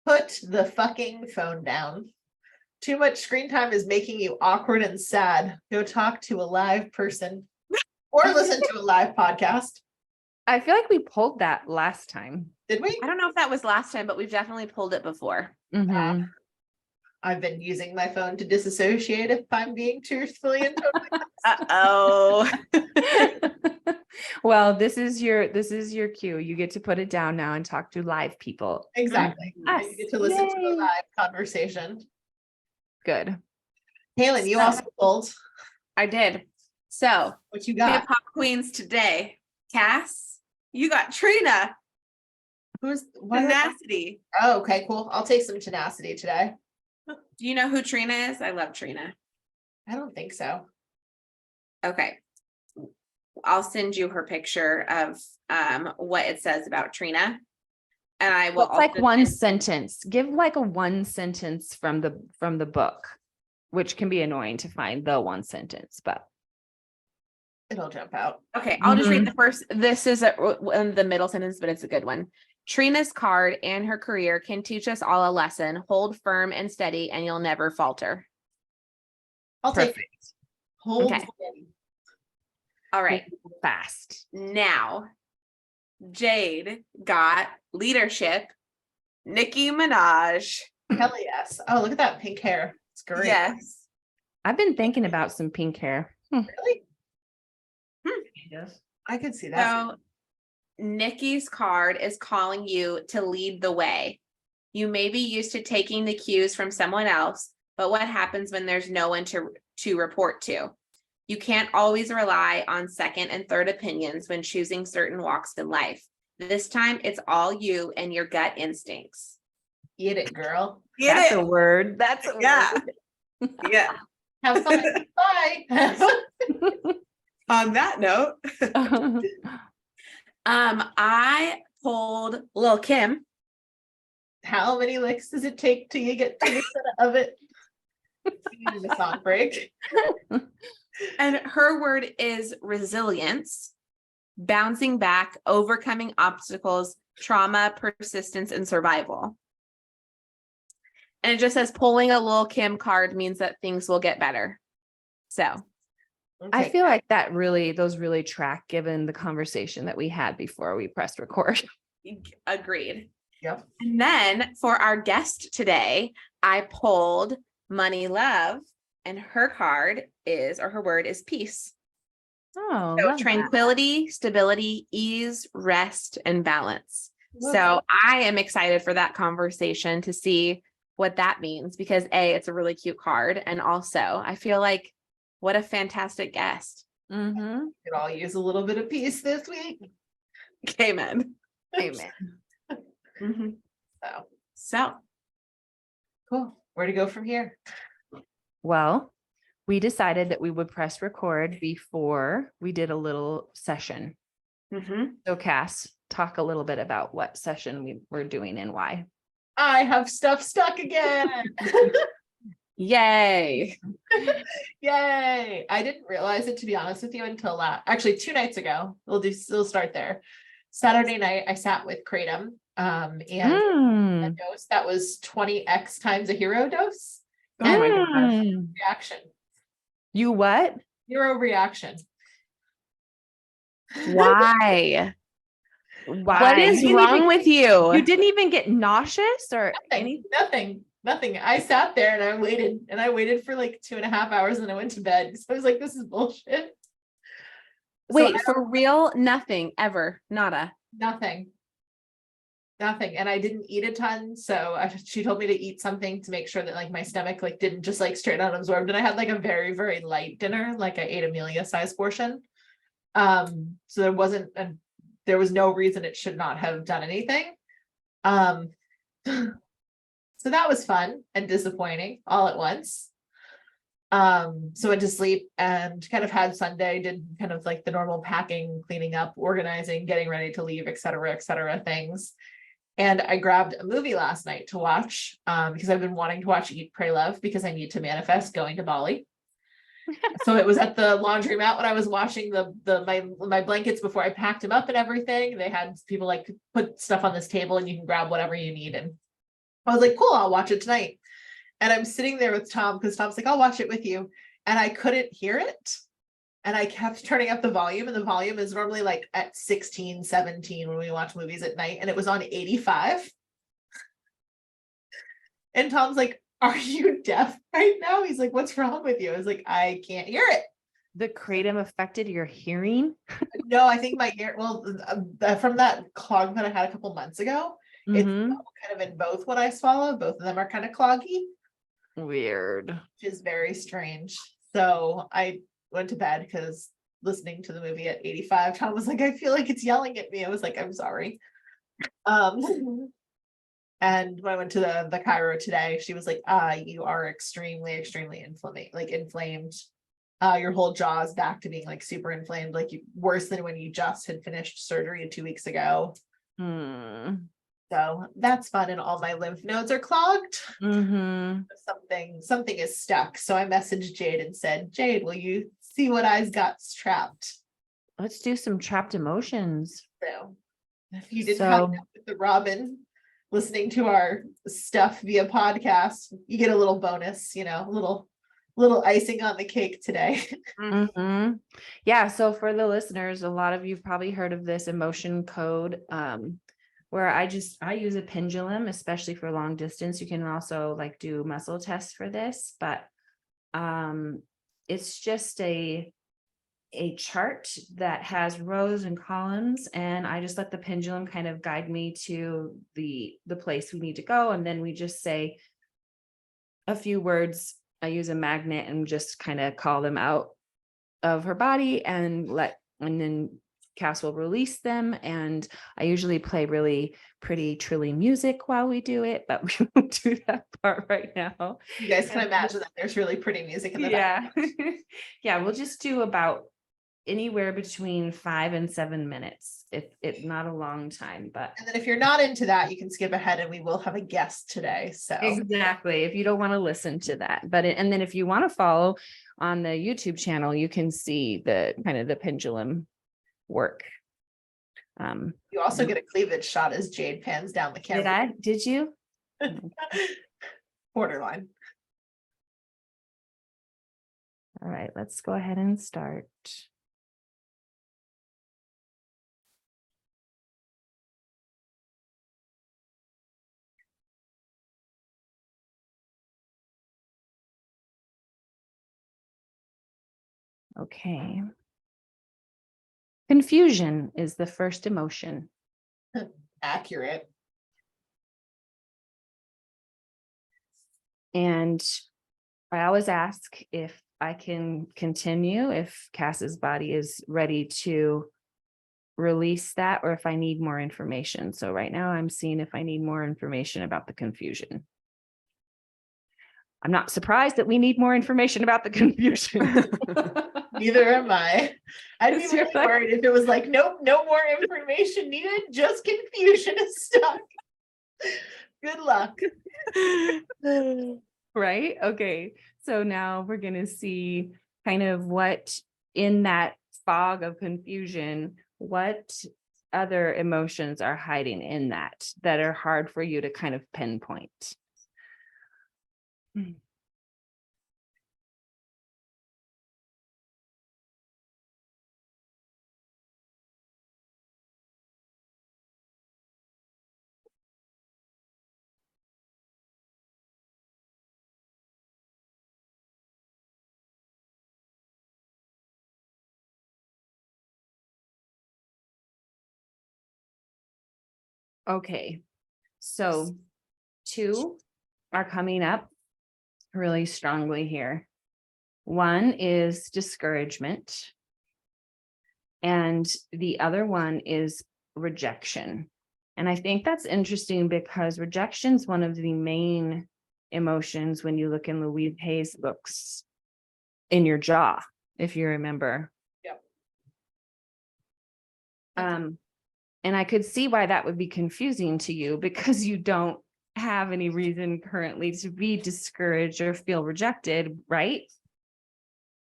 Put the fucking phone down. Too much screen time is making you awkward and sad. Go talk to a live person or listen to a live podcast. I feel like we pulled that last time. Did we? I don't know if that was last time, but we've definitely pulled it before. Mm-hmm. I've been using my phone to disassociate if I'm being truthfully and totally honest. Uh-oh. Well, this is your cue. You get to put it down now and talk to live people. Exactly. Us. You get to listen to a Yay. live conversation. Good. Kaylin, you also pulled. I did. So, What you got? Hip-Hop Queens today. Cass, you got Trina. Who's Tenacity. Oh, okay, cool. I'll take some tenacity today. Do you know who Trina is? I love Trina. I don't think so. Okay. I'll send you her picture of what it says about Trina. And I will What's like also one send- sentence. Give like a one sentence from the book, which can be annoying to find the one sentence, but It'll jump out. Okay, I'll just read the first. This is the middle sentence, but it's a good one. Trina's card and her career can teach us all a lesson. Hold firm and steady, and you'll never falter. I'll take it. Hold Okay. steady. All right. fast. Now, Jade got leadership. Nicki Minaj. Hell yes. Oh, look at that pink hair. It's great. Yes. I've been thinking about some pink hair. Really? Yes. I could see that. So, Nikki's card is calling you to lead the way. You may be used to taking the cues from someone else, but what happens when there's no one to report to? You can't always rely on second and third opinions when choosing certain walks in life. This time, it's all you and your gut instincts. Get it, girl. That's a word. That's a Yeah. word. Yeah. Have fun. Bye. On that note, I pulled Lil' Kim. How many licks does it take till you get to the center of it? The song break. And her word is resilience, bouncing back, overcoming obstacles, trauma, persistence, and survival. And it just says pulling a Lil' Kim card means that things will get better. So I feel like those really track given the conversation that we had before we pressed record. agreed. Yep. And then for our guest today, I pulled Money Love, and her card is, or her word is peace. Oh, So love that. tranquility, stability, ease, rest, and balance. Love So I am excited for that conversation to see what that means, because it's a really cute card. And also I feel like what a fantastic guest. Mm-hmm. We could all use a little bit of peace this week. Amen. Amen. Mhm. So So cool. Where to go from here? Well, we decided that we would press record before we did a little session. mhm. So Cass, talk a little bit about what session we were doing and why. I have stuff stuck again. Yay. Yay. I didn't realize it, to be honest with you, until actually 2 nights ago. We'll start there. Saturday night, I sat with Kratom. And a dose that was 20x times a hero dose. Oh my And gosh. reaction. You what? Hero reaction. Why? Why? What is You didn't wrong even- with you? You didn't even get nauseous or Nothing. I sat there and I waited for like 2.5 hours and I went to bed. So I was like, this is bullshit. Wait, for real? Nothing ever. Nada. Nothing. And I didn't eat a ton. So she told me to eat something to make sure that like my stomach like didn't just like straight out absorb. And I had like a very, very light dinner. Like I ate Amelia size portion. So there was no reason it should not have done anything. So that was fun and disappointing all at once. So went to sleep and kind of had Sunday, did kind of like the normal packing, cleaning up, organizing, getting ready to leave, et cetera things. And I grabbed a movie last night to watch because I've been wanting to watch Eat, Pray, Love because I need to manifest going to Bali. So it was at the laundromat when I was washing my blankets before I packed them up and everything. They had people like put stuff on this table and you can grab whatever you need. And I was like, cool, I'll watch it tonight. And I'm sitting there with Tom because Tom's like, I'll watch it with you. And I couldn't hear it. And I kept turning up the volume, and the volume is normally like at 16, 17 when we watch movies at night, and it was on 85. And Tom's like, are you deaf right now? He's like, what's wrong with you? I was like, I can't hear it. The kratom affected your hearing? No, I think my ear, well, from that clog that I had a couple months ago, it's Mhm. kind of in both when I swallow. Both of them are kind of cloggy, Weird. which is very strange. So I went to bed because listening to the movie at 85, Tom was like, I feel like it's yelling at me. I was like, I'm sorry. And when I went to the Cairo today, she was like, you are extremely, extremely inflamed. Your whole jaw is back to being like super inflamed, like worse than when you just had finished surgery 2 weeks ago. Hmm. So that's fun. And all my lymph nodes are clogged. Mm-hmm. Something is stuck. So I messaged Jade and said, Jade, will you see what I's got trapped? Let's do some trapped emotions. So if you didn't have that with the Robin listening to our stuff via podcast, you get a little bonus, a little icing on the cake today. Mm-hmm. Yeah. So for the listeners, a lot of you've probably heard of this emotion code, where I use a pendulum, especially for long distance. You can also like do muscle tests for this, but it's just a chart that has rows and columns, and I just let the pendulum kind of guide me to the place we need to go, and then we just say a few words. I use a magnet and just kind of call them out of her body, and then Cass will release them. And I usually play really pretty trilly music while we do it, but we won't do that part right now. You guys can imagine that there's really pretty music in the Yeah. Yeah, we'll just do about anywhere between 5 and 7 minutes. It's not a long time, but And then if you're not into that, you can skip ahead, and we will have a guest today. So exactly, if you don't want to listen to that. But and then if you want to follow on the YouTube channel, you can see the kind of the pendulum work. You also get a cleavage shot as Jade pans down the camera. Did you? Borderline. All right, let's go ahead and start. Okay. Confusion is the first emotion. Accurate. And I always ask if I can continue, if Cass's body is ready to release that, or if I need more information. So right now I'm seeing if I need more information about the confusion. I'm not surprised that we need more information about the confusion. Neither am I. I'd be It's your really worried if it was like, nope, no more information needed, just confusion is stuck. Good luck. Right? Okay. So now we're going to see kind of what in that fog of confusion, what other emotions are hiding in that are hard for you to kind of pinpoint. Okay. So 2 are coming up really strongly here. 1 is discouragement, and the other one is rejection. And I think that's interesting because rejection is one of the main emotions when you look in Louise Hay's books in your jaw, if you remember. Yep. And I could see why that would be confusing to you, because you don't have any reason currently to be discouraged or feel rejected, right?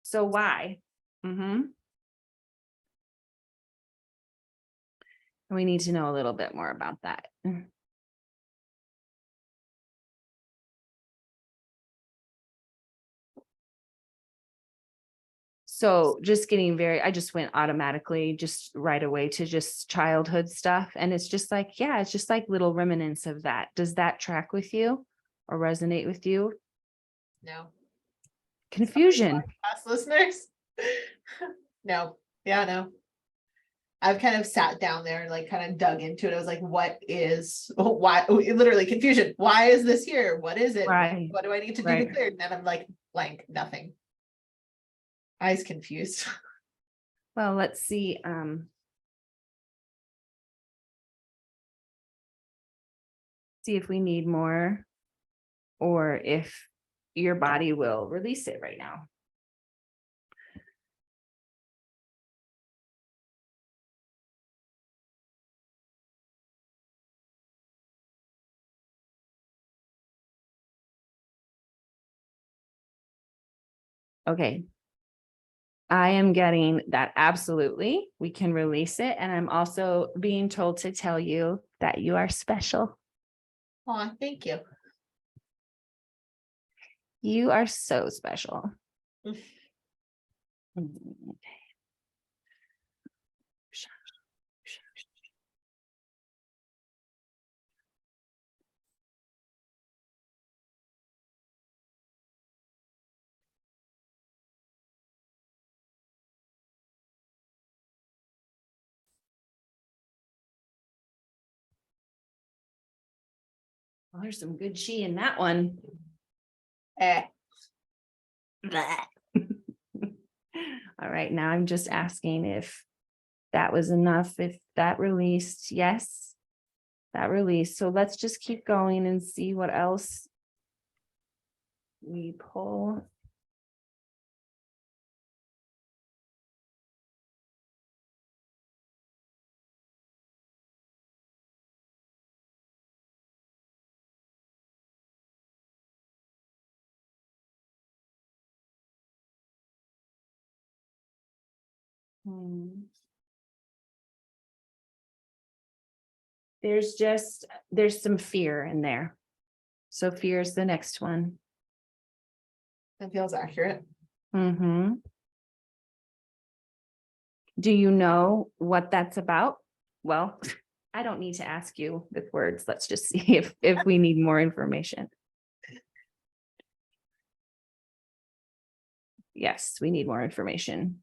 So why? We need to know a little bit more about that. So just getting I just went automatically just right away to just childhood stuff. And it's just like, yeah, it's just like little remnants of that. Does that track with you or resonate with you? No. Confusion. Past listeners. No, yeah, no. I've kind of sat down there and like kind of dug into it. I was like, what is, why, literally confusion. Why is this here? What is it? Right. What do I need to do Right. to clear it? And then I'm like, blank, nothing. Eyes confused. Well, let's see. See if we need more or if your body will release it right now. Okay. I am getting that absolutely we can release it. And I'm also being told to tell you that you are special. Oh, thank you. You are so special. Well, there's some good chi in that one. Eh. All right, now I'm just asking if that was enough, if that released. Yes, that released. So let's just keep going and see what else we pull. There's some fear in there. So fear is the next one. That feels accurate. Mm-hmm. Do you know what that's about? Well, I don't need to ask you with words. Let's just see if we need more information. Yes, we need more information.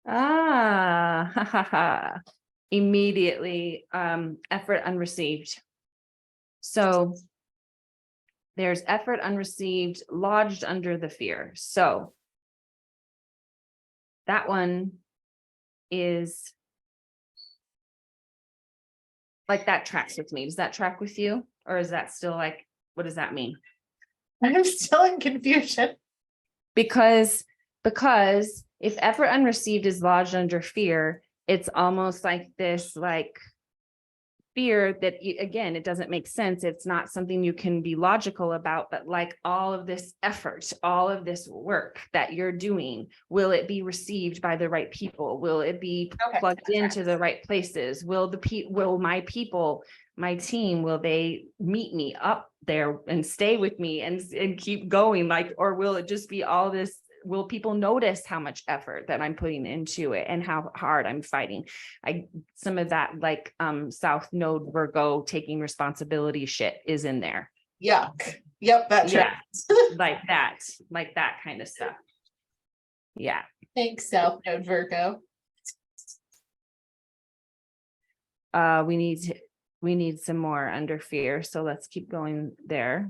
Ah, ha, ha, ha. Immediately, effort unreceived. So there's effort unreceived lodged under the fear. So that one is like that tracks with me. Does that track with you? Or is that still like, what does that mean? I'm still in confusion. Because if effort unreceived is lodged under fear, it's almost like this like fear that again, it doesn't make sense. It's not something you can be logical about, but like all of this effort, all of this work that you're doing, will it be received by the right people? Will it be Okay, plugged that into tracks. the right places? Will my people, my team, will they meet me up there and stay with me and keep going? Like, or will it just be all this? Will people notice how much effort that I'm putting into it and how hard I'm fighting? Some of that like South Node Virgo taking responsibility shit is in there. Yuck. Yep, that Yeah, tracks. like that kind of stuff. Yeah. Thanks, South Node Virgo. We need some more under fear. So let's keep going there.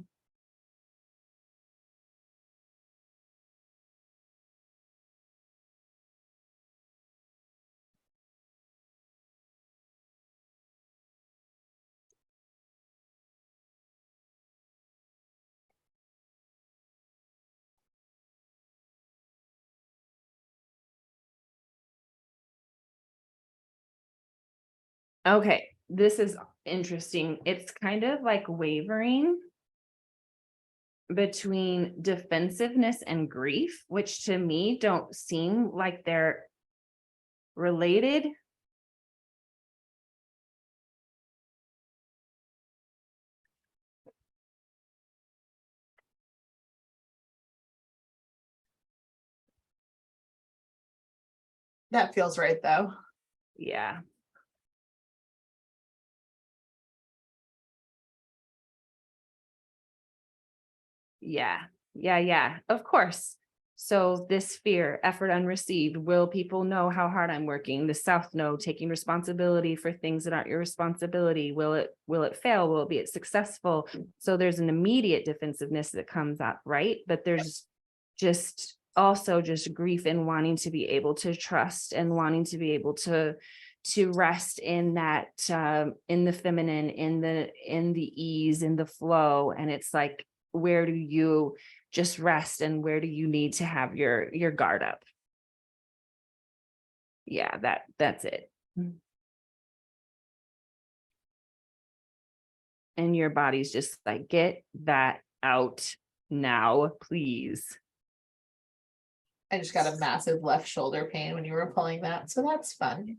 Okay, this is interesting. It's kind of like wavering. between defensiveness and grief, which to me don't seem like they're related. That feels right though. Yeah. Yeah, of course. So this fear, effort unreceived, will people know how hard I'm working? The South know, taking responsibility for things that aren't your responsibility. Will it fail? Will it be successful? So there's an immediate defensiveness that comes up, right? But there's just also just grief and wanting to be able to trust and wanting to be able to rest in that, in the feminine, in the ease, in the flow. And it's like, where do you just rest and where do you need to have your guard up? Yeah, that's it. And your body's just like, get that out now, please. I just got a massive left shoulder pain when you were pulling that, so that's fun.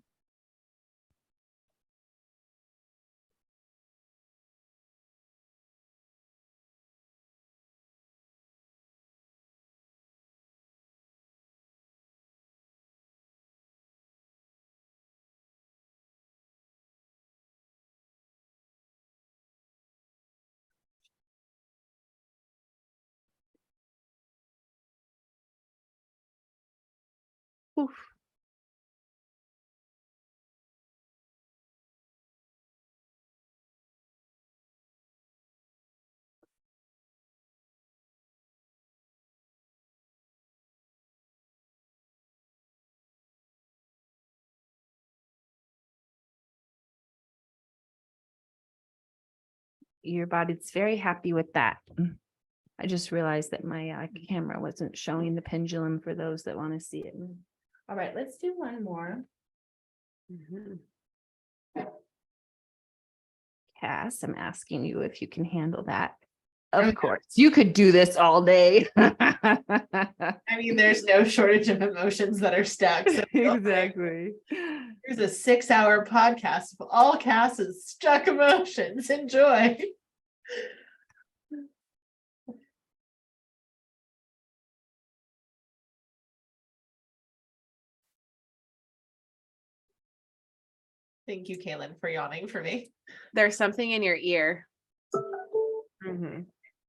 Oof. Your body's very happy with that. I just realized that my camera wasn't showing the pendulum for those that want to see it. All right, let's do one more. Cass, I'm asking you if you can handle that. Of course, you could do this all day. I mean, there's no shortage of emotions that are stuck. So Exactly. here's a 6-hour podcast of all Cass's stuck emotions. Enjoy. Thank you, Kaylin, for yawning for me. There's something in your ear.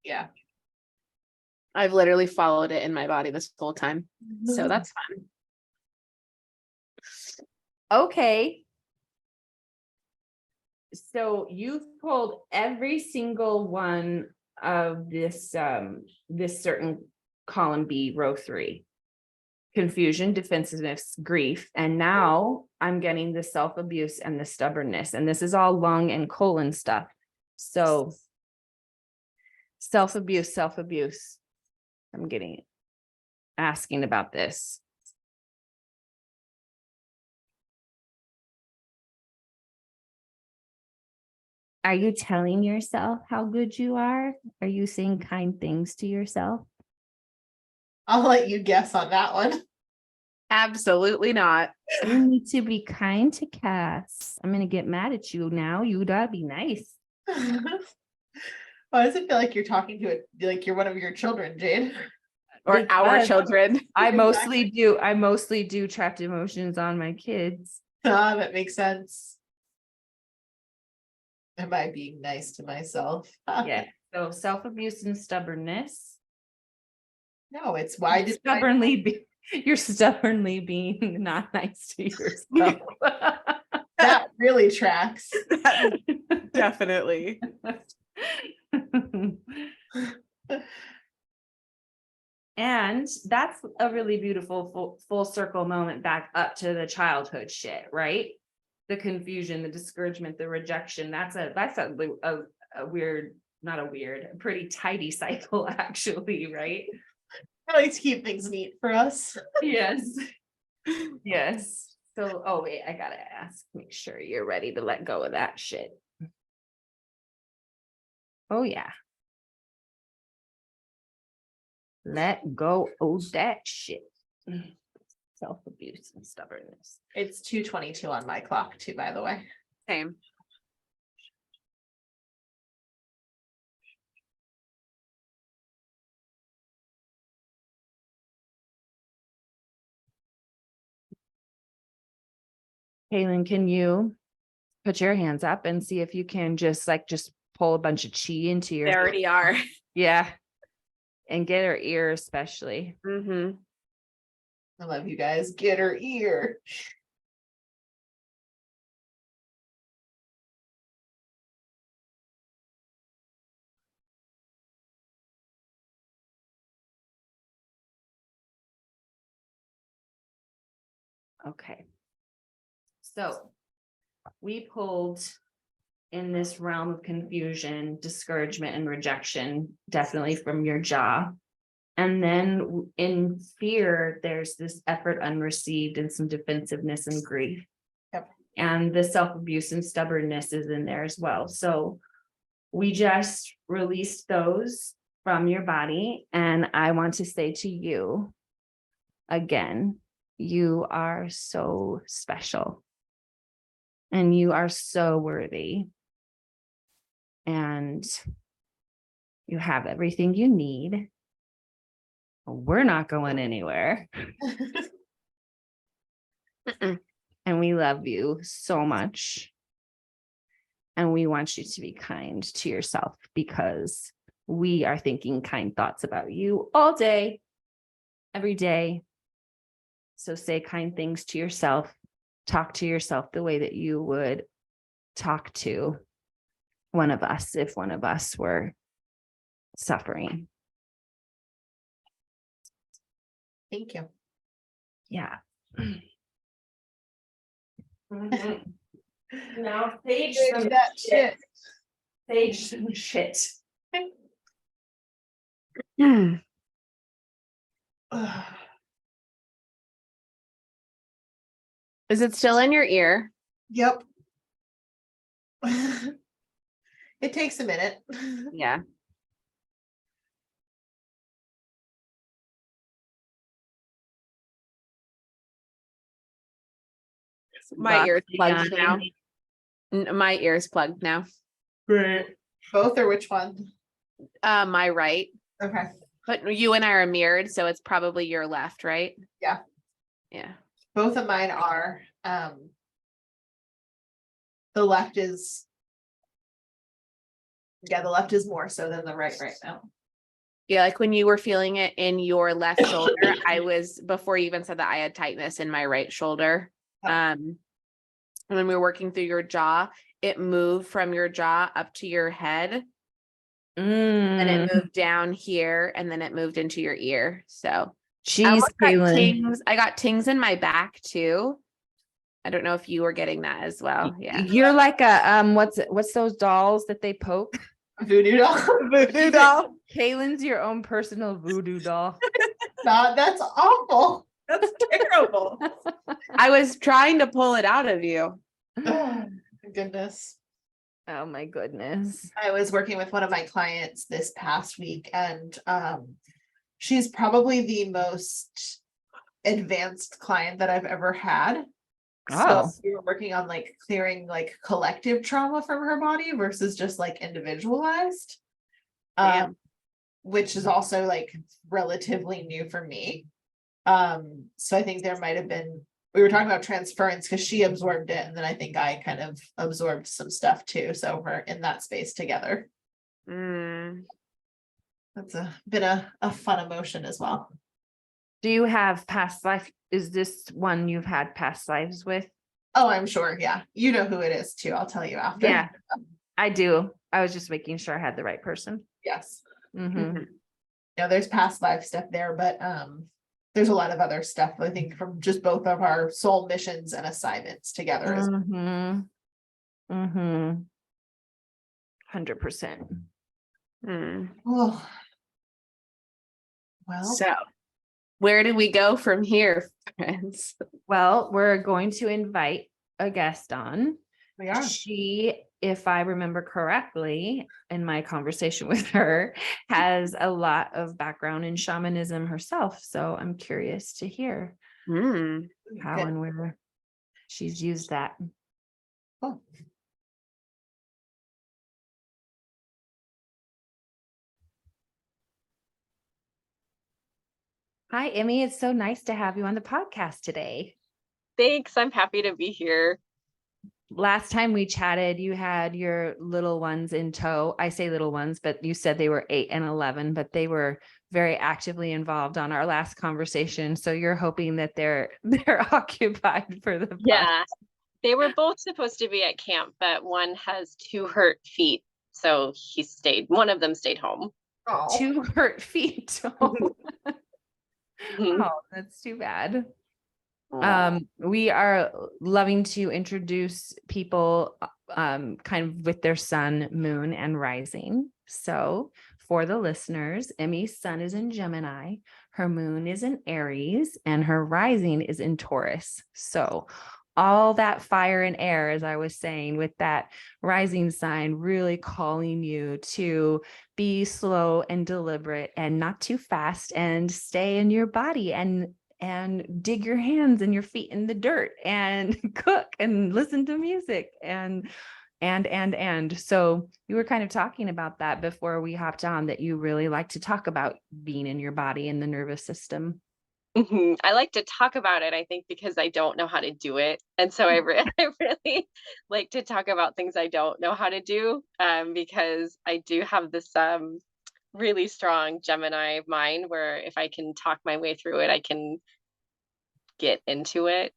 Yeah. I've literally followed it in my body this whole time. So that's fun. Okay. So you've pulled every single one of this certain column B, row 3. Confusion, defensiveness, grief. And now I'm getting the self-abuse and the stubbornness. And this is all lung and colon stuff. So self-abuse. I'm asking about this. Are you telling yourself how good you are? Are you saying kind things to yourself? I'll let you guess on that one. Absolutely not. You need to be kind to Cass. I'm gonna get mad at you now. You gotta be nice. Why does it feel like you're talking to it like you're one of your children, Jade? Or our Because children. I mostly do trapped emotions on my kids. Ah, that makes sense. Am I being nice to myself? Yeah. So self-abuse and stubbornness. No, it's why did You're stubbornly being not nice to yourself. that really tracks? Definitely. And that's a really beautiful full circle moment back up to the childhood shit, right? The confusion, the discouragement, the rejection. That's a weird, not a weird, a pretty tidy cycle, actually, right? I like to keep things neat for us. Yes. Yes. So, oh wait, I gotta ask, make sure you're ready to let go of that shit. Oh yeah. Let go of that shit. Self-abuse and stubbornness. It's 2:22 on my clock too, by the way. Same. Kaylin, can you put your hands up and see if you can just pull a bunch of chi into your, They already are. yeah. And get her ear especially. Mm-hmm. I love you guys. Get her ear. Okay. So we pulled in this realm of confusion, discouragement, and rejection, definitely from your jaw. And then in fear, there's this effort unreceived and some defensiveness and grief. Yep. And the self-abuse and stubbornness is in there as well. So we just released those from your body. And I want to say to you again, you are so special. And you are so worthy. And you have everything you need. We're not going anywhere. And we love you so much. And we want you to be kind to yourself because we are thinking kind thoughts about you all day, every day. So say kind things to yourself. Talk to yourself the way that you would talk to one of us if one of us were suffering. Thank you. Yeah. Now sage some that shit. Sage some shit. Is it still in your ear? Yep. It takes a minute. Yeah. My ear's plugged now. My ear's plugged now. Great. Both or which one? My right. Okay. But you and I are mirrored, so it's probably your left, right? Yeah. Yeah. Both of mine are. The left is. Yeah, the left is more so than the right now. Yeah, like when you were feeling it in your left shoulder, I was, before you even said that, I had tightness in my right shoulder. And when we were working through your jaw, it moved from your jaw up to your head. And it moved down here and then it moved into your ear. So Jeez, Kaylin. I got tings in my back too. I don't know if you were getting that as well. Yeah. You're like a what's those dolls that they poke? Voodoo doll. Voodoo doll. Kaylin's your own personal voodoo doll. That's awful. That's terrible. I was trying to pull it out of you. Oh, goodness. Oh my goodness. I was working with one of my clients this past week and she's probably the most advanced client that I've ever had. Oh. So we were working on like clearing like collective trauma from her body versus just like individualized. Damn. Which is also like relatively new for me. So I think there might have been, we were talking about transference because she absorbed it and then I think I kind of absorbed some stuff too. So we're in that space together. That's been a fun emotion as well. Do you have past life? Is this one you've had past lives with? Oh, I'm sure. Yeah. You know who it is too. I'll tell you after. Yeah, I do. I was just making sure I had the right person. Yes. Mm-hmm. Yeah, there's past life stuff there, but there's a lot of other stuff, I think, from just both of our soul missions and assignments together. Mm-hmm. Mm-hmm. 100%. Oh. Well, So where do we go from here, friends? Well, we're going to invite a guest on We are. She, if I remember correctly, in my conversation with her, has a lot of background in shamanism herself. So I'm curious to hear Mm. how and where she's used that. Cool. Hi, Emmy. It's so nice to have you on the podcast today. Thanks. I'm happy to be here. Last time we chatted, you had your little ones in tow. I say little ones, but you said they were 8 and 11, but they were very actively involved on our last conversation. So you're hoping that they're occupied for the podcast. Yeah, they were both supposed to be at camp, but one has 2 hurt feet. So one of them stayed home. Oh. 2 hurt feet. Oh, Mhm. that's too bad. Aw. We are loving to introduce people kind of with their sun, moon, and rising. So for the listeners, Emmy's sun is in Gemini, her moon is in Aries, and her rising is in Taurus. So all that fire and air, as I was saying, with that rising sign, really calling you to be slow and deliberate and not too fast, and stay in your body and dig your hands and your feet in the dirt and cook and listen to music and so you were kind of talking about that before we hopped on, that you really like to talk about being in your body and the nervous system. I like to talk about it, I think, because I don't know how to do it. And so I really like to talk about things I don't know how to do, because I do have this really strong Gemini mind where if I can talk my way through it, I can get into it.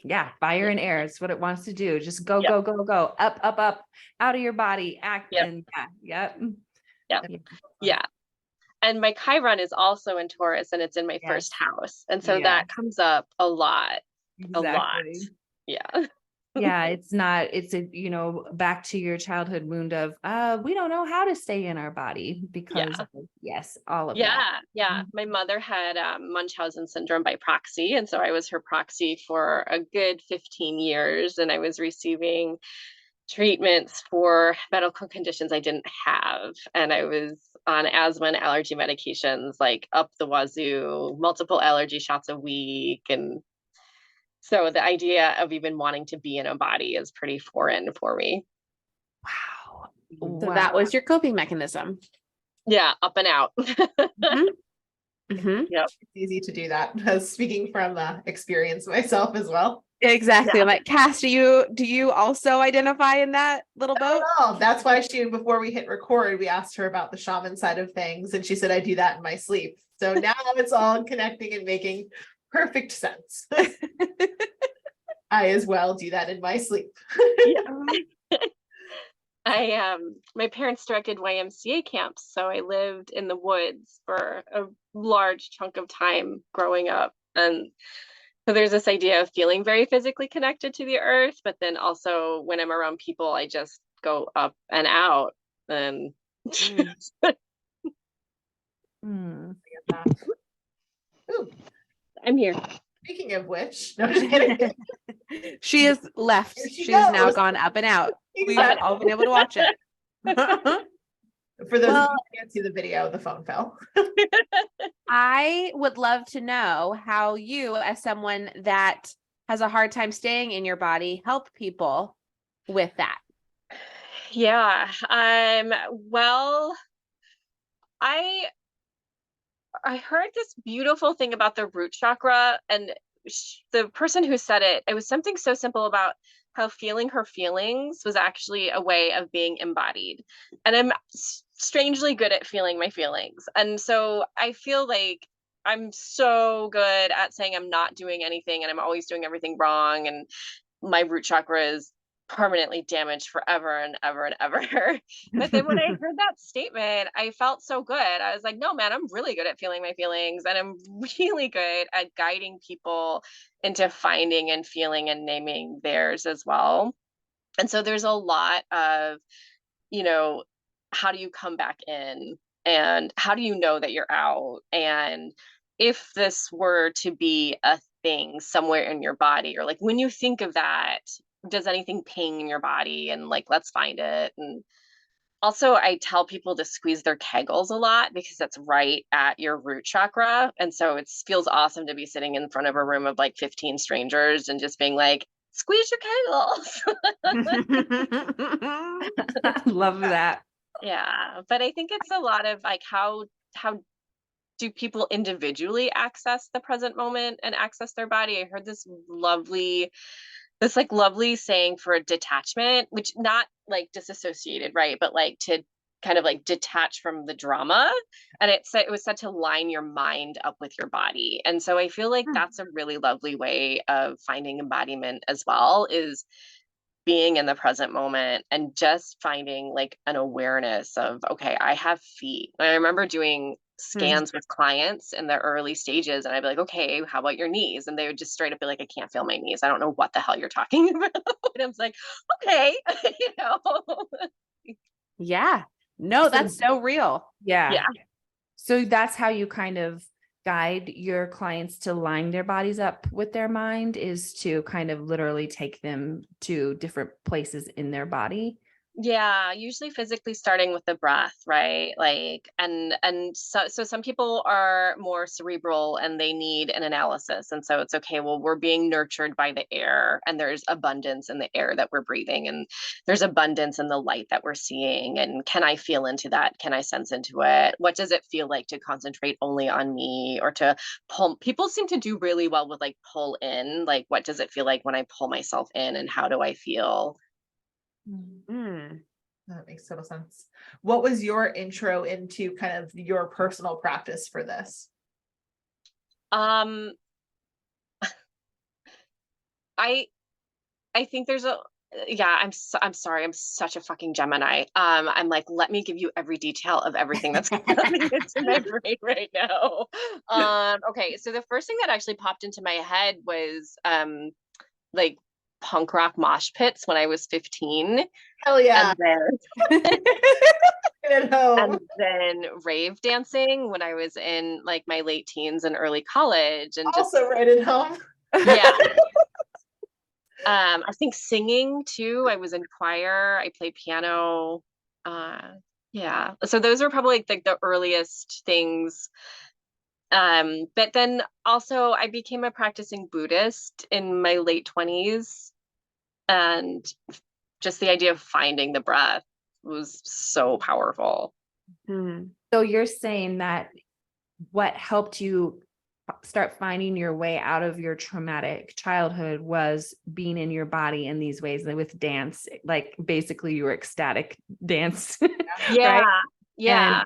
Yeah, fire and air. It's what it wants to do. Just go, Yep. go, go, go, up, out of your body, act. Yep. And yep. Yeah. And my Chiron is also in Taurus, and it's in my Yes. first house. And so Yeah. that comes up a lot. Exactly. Yeah. Yeah, it's back to your childhood wound of we don't know how to stay in our body because of, yes, all of that. Yeah. My mother had Munchausen syndrome by proxy. And so I was her proxy for a good 15 years. And I was receiving treatments for medical conditions I didn't have. And I was on asthma and allergy medications, like up the wazoo, multiple allergy shots a week. And so the idea of even wanting to be in a body is pretty foreign for me. Wow. So that was your coping mechanism. Yeah, up and out. Mhm. Mhm. Yep. It's easy to do that. Speaking from experience myself as well. Exactly. Yeah. I'm like, Cass, do you also identify in that little boat? Oh, that's why before we hit record, we asked her about the shaman side of things, and she said, I do that in my sleep. So now it's all connecting and making perfect sense. I as well do that in my sleep. My parents directed YMCA camps, so I lived in the woods for a large chunk of time growing up. And so there's this idea of feeling very physically connected to the earth, but then also when I'm around people, I just go up and out. And Ooh, I'm here. speaking of which, no, just kidding. She has left. Here she She has now goes. gone up and out. We've Exactly. all been able to watch it. For those Well- of you who can't see the video, the phone fell. I would love to know how you, as someone that has a hard time staying in your body, help people with that. Yeah. Well, I heard this beautiful thing about the root chakra, and the person who said it was something so simple about how feeling her feelings was actually a way of being embodied. And I'm strangely good at feeling my feelings. And so I feel like I'm so good at saying I'm not doing anything and I'm always doing everything wrong. And my root chakra is permanently damaged forever and ever and ever. But then when I heard that statement, I felt so good. I was like, no, man, I'm really good at feeling my feelings, and I'm really good at guiding people into finding and feeling and naming theirs as well. And so there's a lot of, how do you come back in, and how do you know that you're out? And if this were to be a thing somewhere in your body, or like when you think of that, does anything ping in your body, and like let's find it. And also I tell people to squeeze their kegels a lot because that's right at your root chakra, and so it feels awesome to be sitting in front of a room of like 15 strangers and just being like, squeeze your kegels. Love that. Yeah, but I think it's a lot of like how do people individually access the present moment and access their body? I heard this like lovely saying for detachment, which not like disassociated, right? But like to kind of like detach from the drama. And it was said to line your mind up with your body. And so I feel like that's a really lovely way of finding embodiment as well, is being in the present moment and just finding like an awareness of, okay, I have feet. And I remember doing scans with clients in the early stages, and I'd be like, okay, how about your knees? And they would just straight up be like, I can't feel my knees. I don't know what the hell you're talking about. And I was like, okay, you know. Yeah. No, that's so real. Yeah. Yeah. So that's how you kind of guide your clients to line their bodies up with their mind, is to kind of literally take them to different places in their body. Yeah, usually physically starting with the breath, right? Like, and so some people are more cerebral and they need an analysis. And so it's okay, well, we're being nurtured by the air, and there's abundance in the air that we're breathing, and there's abundance in the light that we're seeing. And can I feel into that? Can I sense into it? What does it feel like to concentrate only on me, or to pull? People seem to do really well with like pull in, like what does it feel like when I pull myself in, and how do I feel? That makes total sense. What was your intro into kind of your personal practice for this? Um, I think there's a yeah, I'm sorry, I'm such a fucking Gemini. I'm like, let me give you every detail of everything that's coming into my brain right now. Okay, so the first thing that actually popped into my head was like punk rock mosh pits when I was 15. Hell yeah. And then At home. and then rave dancing when I was in like my late teens and early college, and just Also right at home. yeah. I think singing too. I was in choir. I played piano. Yeah. So those were probably like the earliest things. But then also I became a practicing Buddhist in my late 20s, and just the idea of finding the breath was so powerful. So you're saying that what helped you start finding your way out of your traumatic childhood was being in your body in these ways, like with dance, like basically you were ecstatic dance. Yeah. Right? Yeah.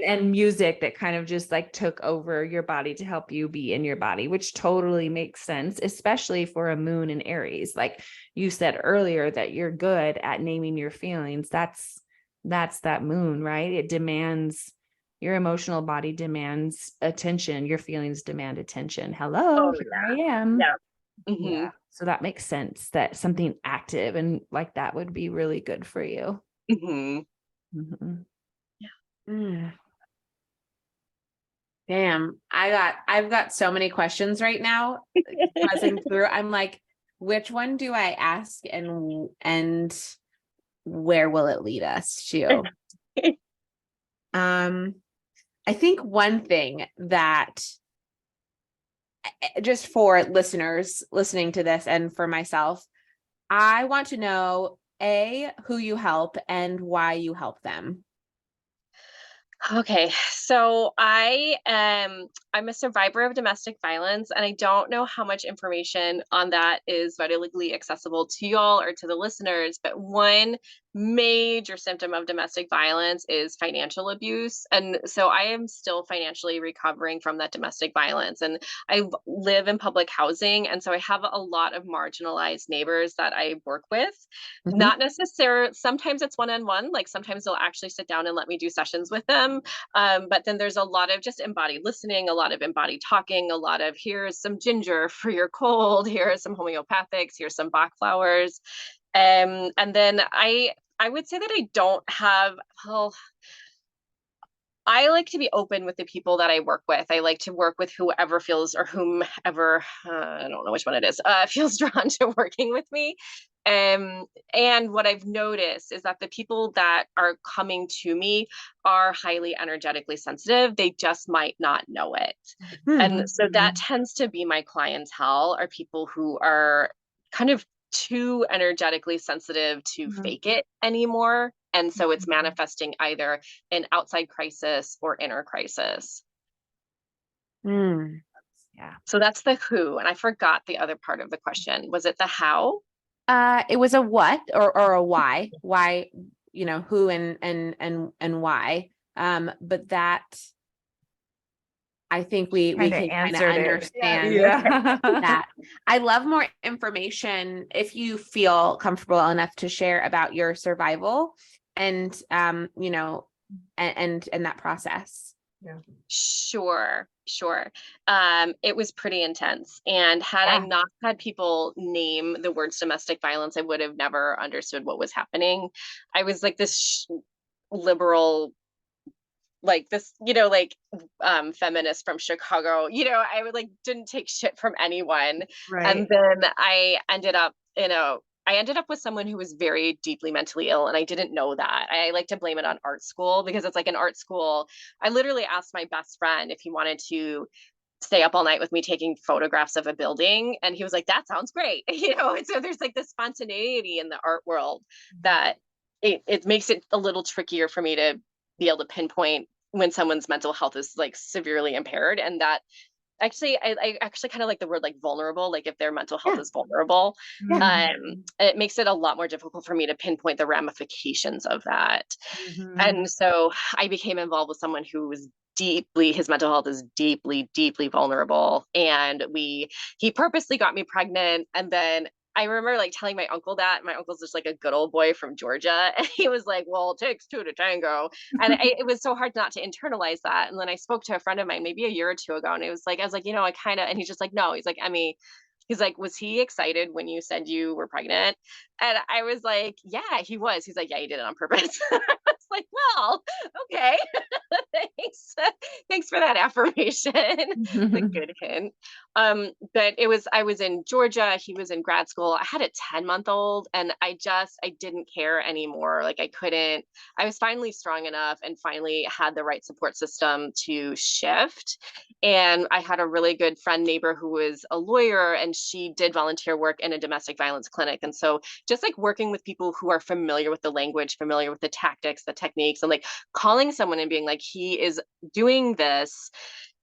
And music that kind of just like took over your body to help you be in your body, which totally makes sense, especially for a moon in Aries. Like you said earlier that you're good at naming your feelings. That's that moon, right? It demands, your emotional body demands attention. Your feelings demand attention. Hello, Oh, here I am. yeah. Mhm. Yeah. So that makes sense that something active and like that would be really good for you. Mhm. Mhm. Damn, I've got so many questions right now buzzing through. I'm like, which one do I ask, and where will it lead us to? I think one thing that, just for listeners listening to this and for myself, I want to know who you help and why you help them. Okay, so I'm a survivor of domestic violence, and I don't know how much information on that is readily accessible to y'all or to the listeners, but one major symptom of domestic violence is financial abuse. And so I am still financially recovering from that domestic violence. And I live in public housing, and so I have a lot of marginalized neighbors that I work with. Not necessarily, sometimes it's one-on-one, like sometimes they'll actually sit down and let me do sessions with them. But then there's a lot of just embodied listening, a lot of embodied talking, a lot of here's some ginger for your cold, here are some homeopathics, here's some Bach flowers. And then I would say that I don't have, well, I like to be open with the people that I work with. I like to work with whoever feels or whomever, I don't know which one it is, feels drawn to working with me. And what I've noticed is that the people that are coming to me are highly energetically sensitive. They just might not know it. And so that tends to be my clientele, are people who are kind of too energetically sensitive to fake it anymore. And so it's manifesting either an outside crisis or inner crisis. Mm. Yeah. So that's the who. And I forgot the other part of the question. Was it the how? It was a what or a why, you know, who and why. But that, I think we Kinda can kind of answered it. understand Yeah. that. I love more information if you feel comfortable enough to share about your survival and you know, and that process. Sure. It was pretty intense. And had I Yeah. not had people name the words domestic violence, I would have never understood what was happening. I was like this liberal, like this, feminist from Chicago, I would like didn't take shit from anyone. And Right. then I ended up with someone who was very deeply mentally ill, and I didn't know that. I like to blame it on art school, because it's like in art school, I literally asked my best friend if he wanted to stay up all night with me taking photographs of a building, and he was like, that sounds great. And so there's like this spontaneity in the art world that it makes it a little trickier for me to be able to pinpoint when someone's mental health is like severely impaired. And that actually, I actually kind of like the word like vulnerable, like if their mental health is vulnerable. It makes it a lot more difficult for me to pinpoint the ramifications of that. And so I became involved with someone who was his mental health is deeply vulnerable. And he purposely got me pregnant. And then I remember like telling my uncle that. My uncle's just like a good old boy from Georgia. And he was like, well, it takes two to tango. And it was so hard not to internalize that. And then I spoke to a friend of mine maybe a year or two ago, and I was like, I kind of, and he's just like, no, he's like, Emmy, he's like, was he excited when you said you were pregnant? And I was like, yeah, he was. He's like, yeah, he did it on purpose. I was like, well, okay. Thanks for that affirmation. The good hint. But I was in Georgia, he was in grad school. I had a 10-month-old, and I didn't care anymore. Like I was finally strong enough and finally had the right support system to shift. And I had a really good friend neighbor who was a lawyer, and she did volunteer work in a domestic violence clinic. And so just like working with people who are familiar with the language, familiar with the tactics, the techniques, and like calling someone and being like, he is doing this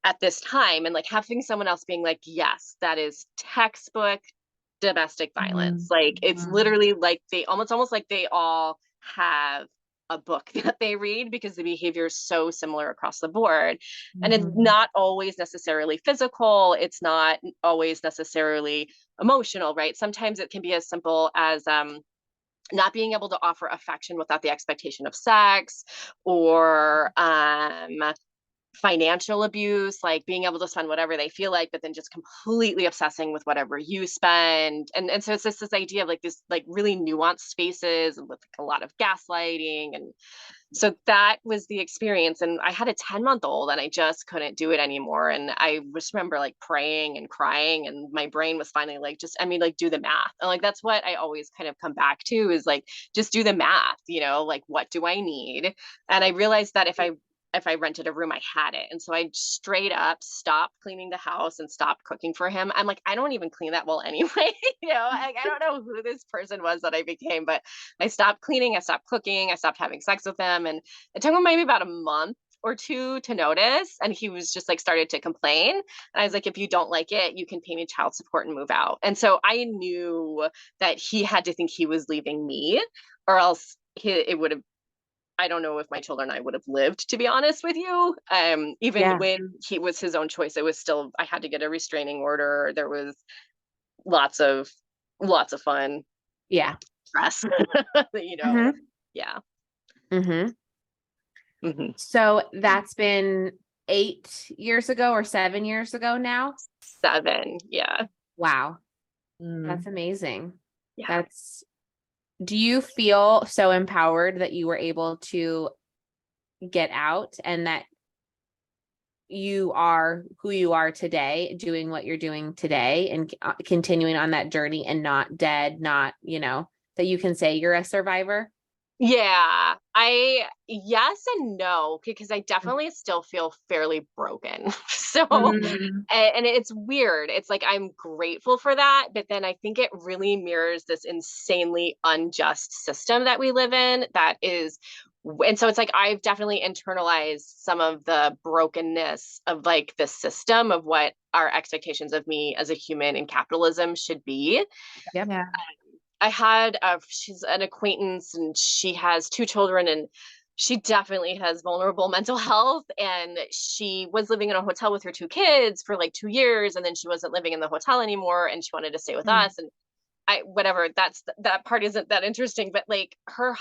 at this time, and like having someone else being like, yes, that is textbook domestic violence. Like it's literally like almost like they all have a book that they read, because the behavior is so similar across the board. And it's not always necessarily physical, it's not always necessarily emotional, right? Sometimes it can be as simple as not being able to offer affection without the expectation of sex, or financial abuse, like being able to spend whatever they feel like, but then just completely obsessing with whatever you spend. And so it's just this idea of like this like really nuanced spaces with like a lot of gaslighting. And so that was the experience. And I had a 10-month-old, and I just couldn't do it anymore. And I just remember like praying and crying, and my brain was finally like, do the math. And like, that's what I always kind of come back to, is like, just do the math, like, what do I need? And I realized that if I rented a room, I had it. And so I straight up stopped cleaning the house and stopped cooking for him. I'm like, I don't even clean that well anyway. I don't know who this person was that I became, but I stopped cleaning, I stopped cooking, I stopped having sex with him. And it took him maybe about a month or two to notice. And he was just like, started to complain. And I was like, if you don't like it, you can pay me child support and move out. And so I knew that he had to think he was leaving me, or else it would have, I don't know if my children and I would have lived, to be honest with you. Even when he was his own choice, it was still, I had to get a restraining order. There was lots of fun. Yeah. Stress, Yeah. So that's been 8 years ago or 7 years ago now? 7. Yeah. Wow. That's amazing. Yeah. Do you feel so empowered that you were able to get out, and that you are who you are today, doing what you're doing today, and continuing on that journey, and not dead, not, that you can say you're a survivor? Yeah, yes and no, because I definitely still feel fairly broken. So, Mm. and it's weird. It's like I'm grateful for that, but then I think it really mirrors this insanely unjust system that we live in that is, and so it's like I've definitely internalized some of the brokenness of like the system of what our expectations of me as a human in capitalism should be. Yeah. I had she's an acquaintance and she has 2 children, and she definitely has vulnerable mental health, and she was living in a hotel with her 2 kids for like 2 years, and then she wasn't living in the hotel anymore and she wanted to stay with us. And whatever, that part isn't that interesting, but like her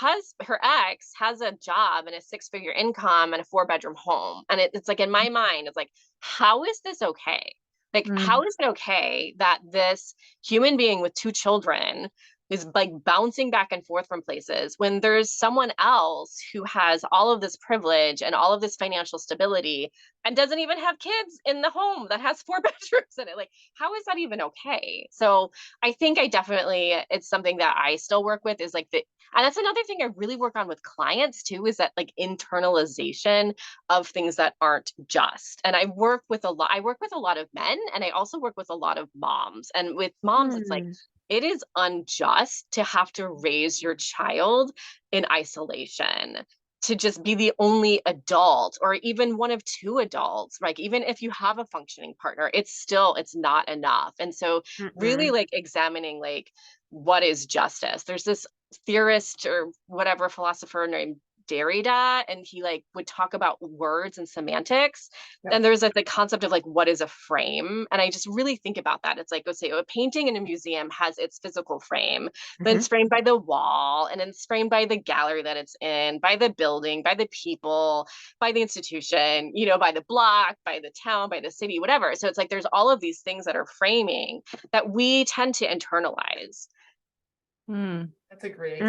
ex has a job and a 6-figure income and a 4-bedroom home, and it's like in my mind it's like, how is this okay? Like, how is it okay that this human being with 2 children is like bouncing back and forth from places when there's someone else who has all of this privilege and all of this financial stability and doesn't even have kids in the home that has 4 bedrooms in it? Like, how is that even okay? So I think it's something that I still work with, is like and that's another thing I really work on with clients too, is that like internalization of things that aren't just. And I work with a lot of men, and I also work with a lot of moms. And with moms, it's like, it is unjust to have to raise your child in isolation, to just be the only adult, or even one of 2 adults. Like, even if you have a functioning partner, it's not enough. And so really like examining like, what is justice? There's this theorist or whatever philosopher named Derrida, and he like would talk about words and semantics. Yep. And there's like the concept of like, what is a frame? And I just really think about that. It's like, let's say a painting in a museum has its physical frame, then it's framed by the wall, and then it's framed by the gallery that it's in, by the building, by the people, by the institution, by the block, by the town, by the city, whatever. So it's like there's all of these things that are framing that we tend to internalize. That's a great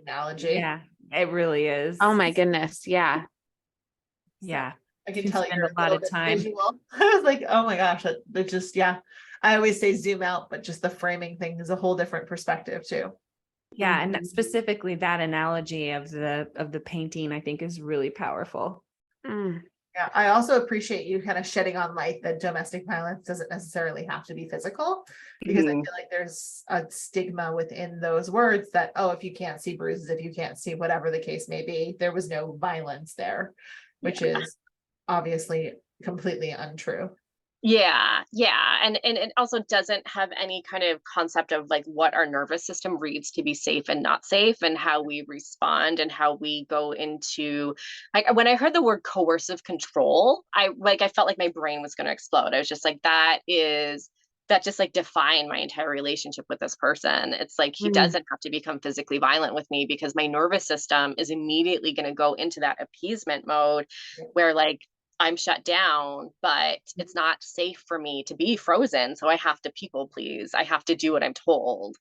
analogy. Yeah, it really is. Oh my goodness. Yeah. Yeah. I can You tell spend you're a lot little of bit time. visual. I was like, oh my gosh, that just, yeah. I always say zoom out, but just the framing thing is a whole different perspective too. Yeah, and specifically that analogy of the painting, I think, is really powerful. Yeah, I also appreciate you kind of shedding on light that domestic violence doesn't necessarily have to be physical, because I feel like there's a stigma within those words that, oh, if you can't see bruises, if you can't see whatever the case may be, there was no violence there, which is obviously completely untrue. Yeah. And it also doesn't have any kind of concept of like what our nervous system reads to be safe and not safe, and how we respond, and how we go into, like, when I heard the word coercive control, I felt like my brain was going to explode. I was just like, that just like defined my entire relationship with this person. It's like, he doesn't have to become physically violent with me, because my nervous system is immediately going to go into that appeasement mode where like, I'm shut down, but it's not safe for me to be frozen. So I have to people please. I have to do what I'm told.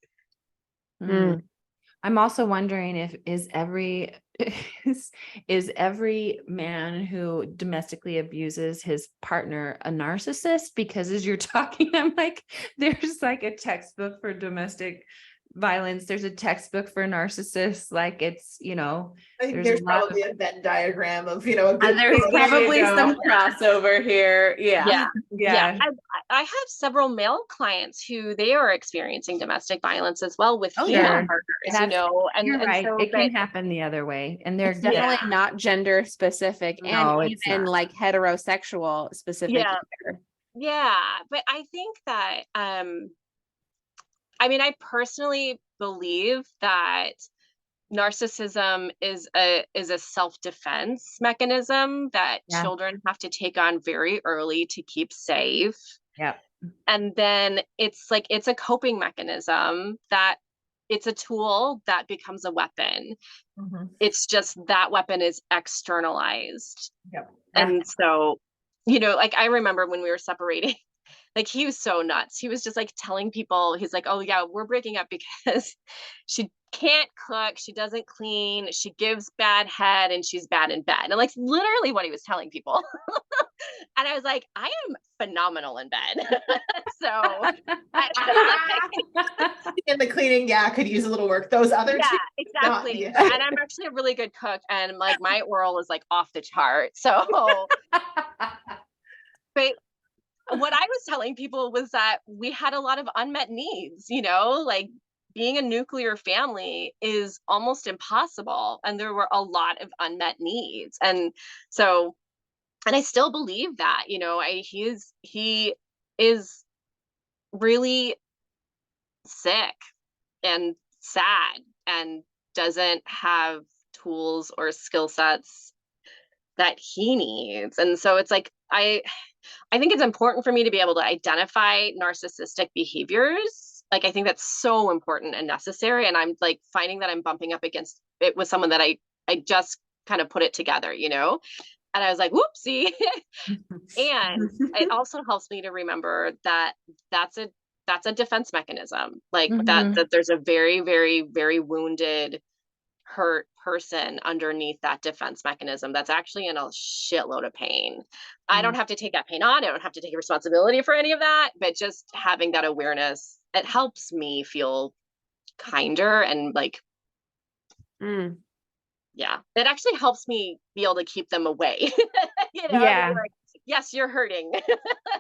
I'm also wondering if is every man who domestically abuses his partner a narcissist? Because as you're talking, I'm like, there's like a textbook for domestic violence. There's a textbook for narcissists. Like, it's, I think there's probably a Venn diagram of, a good there's probably some crossover here. Yeah. I have several male clients who they are experiencing domestic violence as well with female partners, and you're right. so it can happen the other way, and they're definitely not gender specific, and even like heterosexual specific either. Yeah, but I think that I personally believe that narcissism is a self-defense mechanism that children have to take on very early to keep safe. Yeah. And then it's like, it's a coping mechanism, that it's a tool that becomes a weapon. It's just that weapon is externalized. Yep. And so, like, I remember when we were separating, like he was so nuts. He was just like telling people, he's like, oh yeah, we're breaking up because she can't cook, she doesn't clean, she gives bad head, and she's bad in bed. And like literally what he was telling people. And I was like, I am phenomenal in bed. So And the cleaning, yeah, could use a little work. Those other yeah, two, not, exactly. yeah. And I'm actually a really good cook, and like my oral is like off the chart. So but what I was telling people was that we had a lot of unmet needs, you know, like being a nuclear family is almost impossible. And there were a lot of unmet needs. And so, and I still believe that, you know, he is really sick and sad and doesn't have tools or skill sets that he needs. And so it's like, I think it's important for me to be able to identify narcissistic behaviors. Like, I think that's so important and necessary. And I'm like finding that I'm bumping up against it with someone that I just kind of put it together, you know? And I was like, whoopsie. And it also helps me to remember that that's a defense mechanism. Like that there's a very, very, very wounded, hurt person underneath that defense mechanism that's actually in a shitload of pain. I don't have to take that pain on. I don't have to take responsibility for any of that, but just having that awareness, it helps me feel kinder and like, yeah, it actually helps me be able to keep them away. You know, Yeah. like, yes, you're hurting.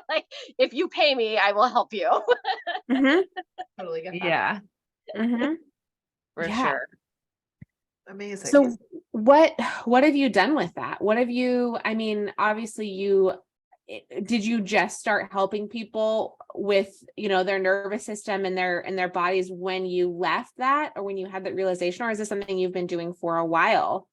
Like, if you pay me, I will help you. Totally get that. Yeah. For Yeah. sure. Amazing. So what have you done with that? What have you, I mean, obviously did you just start helping people with, you know, their nervous system and their bodies when you left that, or when you had that realization, or is this something you've been doing for a while?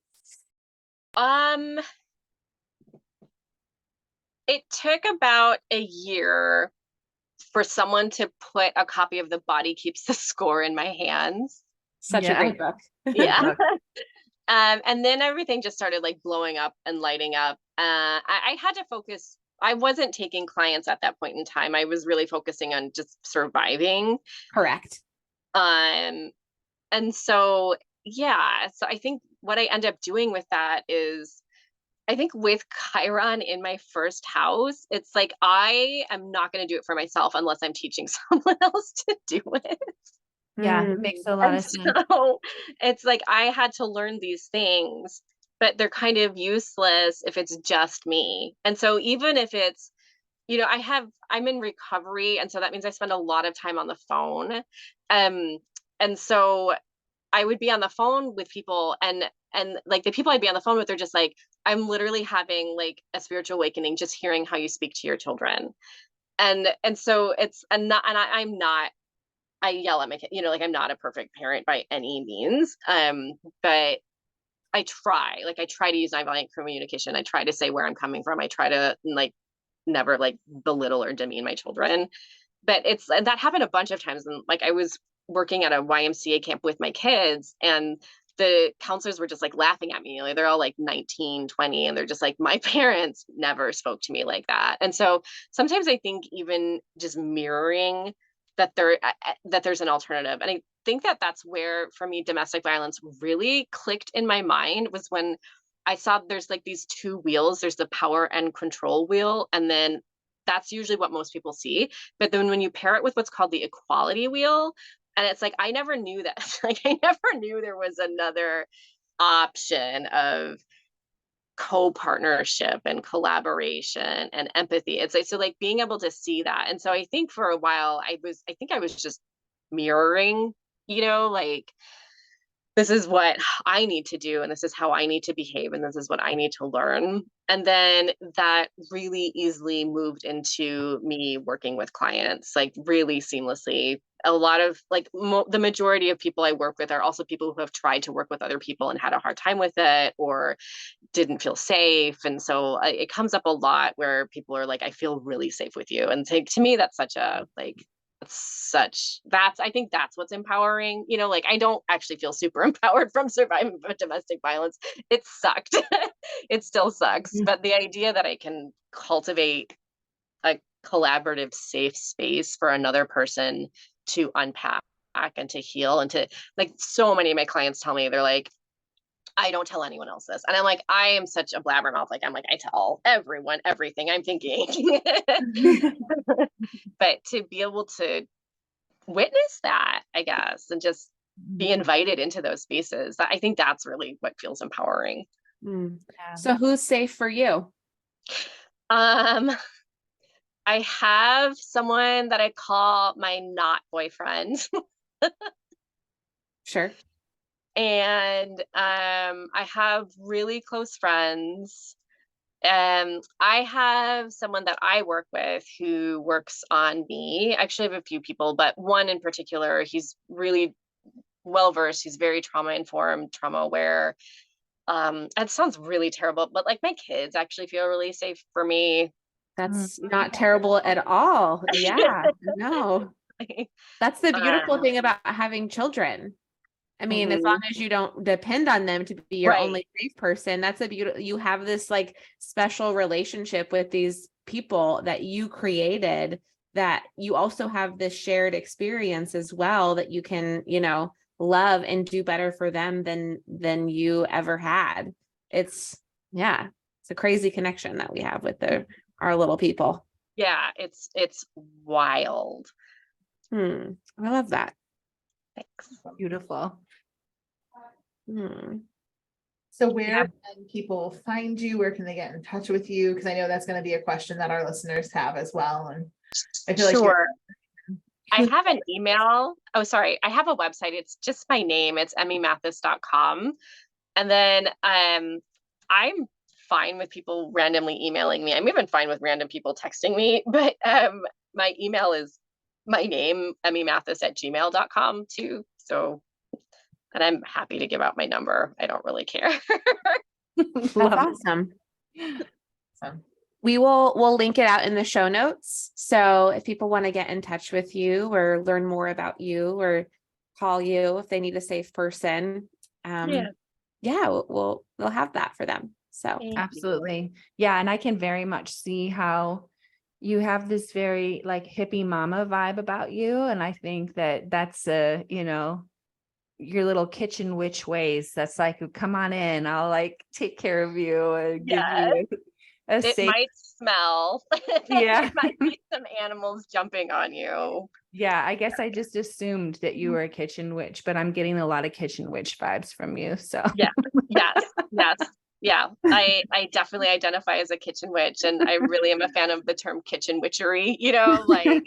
It took about a year for someone to put a copy of The Body Keeps the Score in my hands. Such a great book. Yeah. And then everything just started like blowing up and lighting up. I had to focus. I wasn't taking clients at that point in time. I was really focusing on just surviving. Correct. And so, yeah, so I think what I end up doing with that is, I think with Chiron in my first house, it's like, I am not going to do it for myself unless I'm teaching someone else to do it. Yeah, it makes a lot of sense. So it's like, I had to learn these things, but they're kind of useless if it's just me. And so even if it's, you know, I'm in recovery. And so that means I spend a lot of time on the phone. And so I would be on the phone with people, and like the people I'd be on the phone with are just like, I'm literally having like a spiritual awakening just hearing how you speak to your children. And so it's, I'm not, I yell at my kid, you know, like I'm not a perfect parent by any means. But I try to use nonviolent communication. I try to say where I'm coming from. I try to like never like belittle or demean my children. But that happened a bunch of times. And like, I was working at a YMCA camp with my kids, and the counselors were just like laughing at me. Like, they're all like 19, 20, and they're just like, my parents never spoke to me like that. And so sometimes I think even just mirroring that there's an alternative. And I think that that's where, for me, domestic violence really clicked in my mind, was when I saw there's like these two wheels. There's the power and control wheel, and then that's usually what most people see. But then when you pair it with what's called the equality wheel, and it's like, I never knew that. Like, I never knew there was another option of co-partnership and collaboration and empathy. It's like, so like being able to see that. And so I think for a while I was just mirroring, you know, like, this is what I need to do, and this is how I need to behave, and this is what I need to learn. And then that really easily moved into me working with clients, like really seamlessly. A lot of like the majority of people I work with are also people who have tried to work with other people and had a hard time with it, or didn't feel safe. And so it comes up a lot where people are like, I feel really safe with you. And to me, that's such a like, I think that's what's empowering. You know, like, I don't actually feel super empowered from surviving domestic violence. It sucked. It still sucks. But the idea that I can cultivate a collaborative, safe space for another person to unpack and to heal, and to, like, so many of my clients tell me, they're like, I don't tell anyone else this. And I'm like, I am such a blabbermouth. Like, I'm like, I tell everyone everything I'm thinking. But to be able to witness that, I guess, and just be invited into those spaces, I think that's really what feels empowering. Mm. Yeah. So who's safe for you? I have someone that I call my not boyfriend. Sure. And I have really close friends. I have someone that I work with who works on me. Actually, I have a few people, but one in particular, he's really well versed. He's very trauma informed, trauma aware. It sounds really terrible, but like, my kids actually feel really safe for me. That's not terrible at all. Yeah, no. That's the beautiful Um, thing about having children. I mean, as mhm. long as you don't depend on them to be your Right. only safe person, that's a beautiful, you have this like special relationship with these people that you created, that you also have this shared experience as well, that you can, love and do better for them than you ever had. It's a crazy connection that we have with our little people. Yeah, it's wild. I love that. Thanks. Beautiful. So where can people find you? Where can they get in touch with you? Because I know that's going to be a question that our listeners have as well. And I feel like Sure. I have an email. Oh, sorry. I have a website. It's just my name. It's emmymathis.com. And then I'm fine with people randomly emailing me. I'm even fine with random people texting me, but my email is my name, emmymathis@gmail.com too. So, and I'm happy to give out my number. I don't really care. That's awesome. We'll link it out in the show notes. So if people want to get in touch with you or learn more about you or call you if they need a safe person, we'll have that for them. So Absolutely. Yeah. And I can very much see how you have this very like hippie mama vibe about you. And I think that that's your little kitchen witch ways. That's like, come on in, I'll like take care of you and give you a It safe. might smell. Yeah. It might be some animals jumping on you. Yeah, I guess I just assumed that you were a kitchen witch, but I'm getting a lot of kitchen witch vibes from you. So Yes. Yeah. I definitely identify as a kitchen witch, and I really am a fan of the term kitchen witchery, like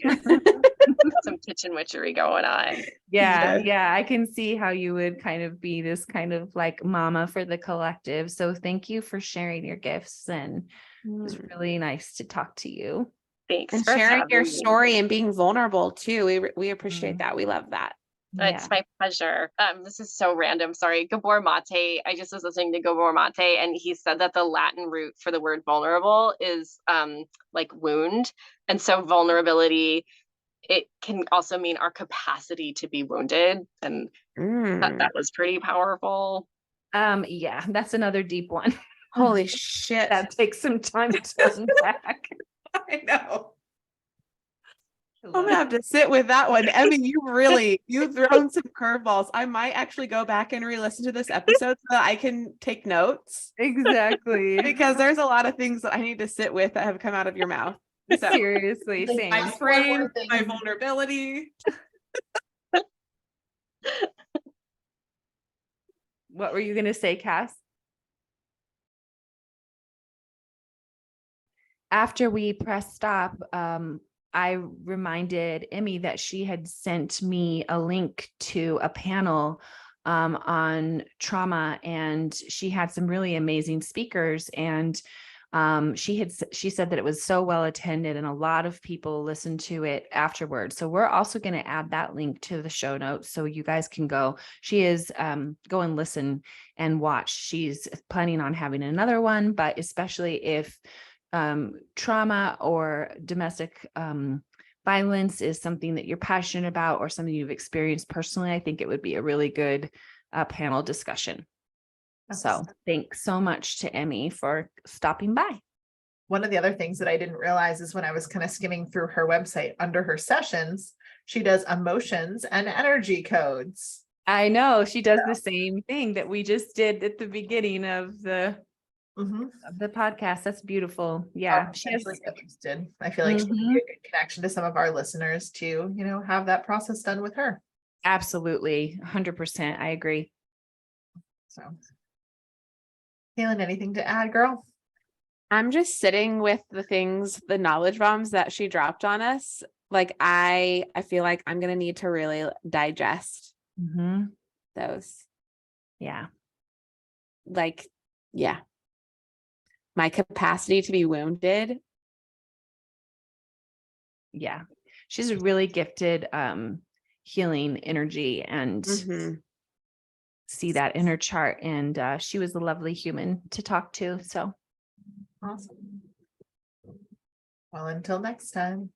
some kitchen witchery going on. Yeah, I can see how you would kind of be this kind of like mama for the collective. So thank you for sharing your gifts, and it was really nice to talk to you. Thanks and for sharing your having me. story and being vulnerable too. We appreciate that. We love that. It's my pleasure. This is so random. Sorry. Gabor Mate. I just was listening to Gabor Mate, and he said that the Latin root for the word vulnerable is like wound. And so vulnerability, it can also mean our capacity to be wounded. And that was pretty powerful. Yeah, that's another deep one. Holy shit. That takes some time to unpack. I know. I'm gonna have to sit with that one. Emmy, you've thrown some curveballs. I might actually go back and re-listen to this episode so that I can take notes. Exactly. Because there's a lot of things that I need to sit with that have come out of your mouth. So, seriously, same. my frame, my vulnerability. What were you gonna say, Cass? After we pressed stop, I reminded Emmy that she had sent me a link to a panel on trauma, and she had some really amazing speakers, and she said that it was so well attended and a lot of people listened to it afterwards. So we're also going to add that link to the show notes so you guys can go. She is go and listen and watch. She's planning on having another one, but especially if trauma or domestic violence is something that you're passionate about or something you've experienced personally, I think it would be a really good panel discussion. So thanks so much to Emmy for stopping by. one of the other things that I didn't realize is when I was kind of skimming through her website under her sessions, she does emotions and energy codes. I know she does the same thing that we just did at the beginning of the Mhm. podcast. That's beautiful. Yeah. I'm She has, potentially interested. I feel like she would be a good connection to some of our listeners to, you know, have that process done with her. absolutely 100%. I agree. So, Kaylin, anything to add, girl? I'm just sitting with the things, the knowledge bombs that she dropped on us. Like I feel like I'm gonna need to really digest those. Yeah. Like, yeah. My capacity to be wounded. Yeah. She's a really gifted healing energy and see that in her chart. And she was a lovely human to talk to. So Awesome. Well, until next time.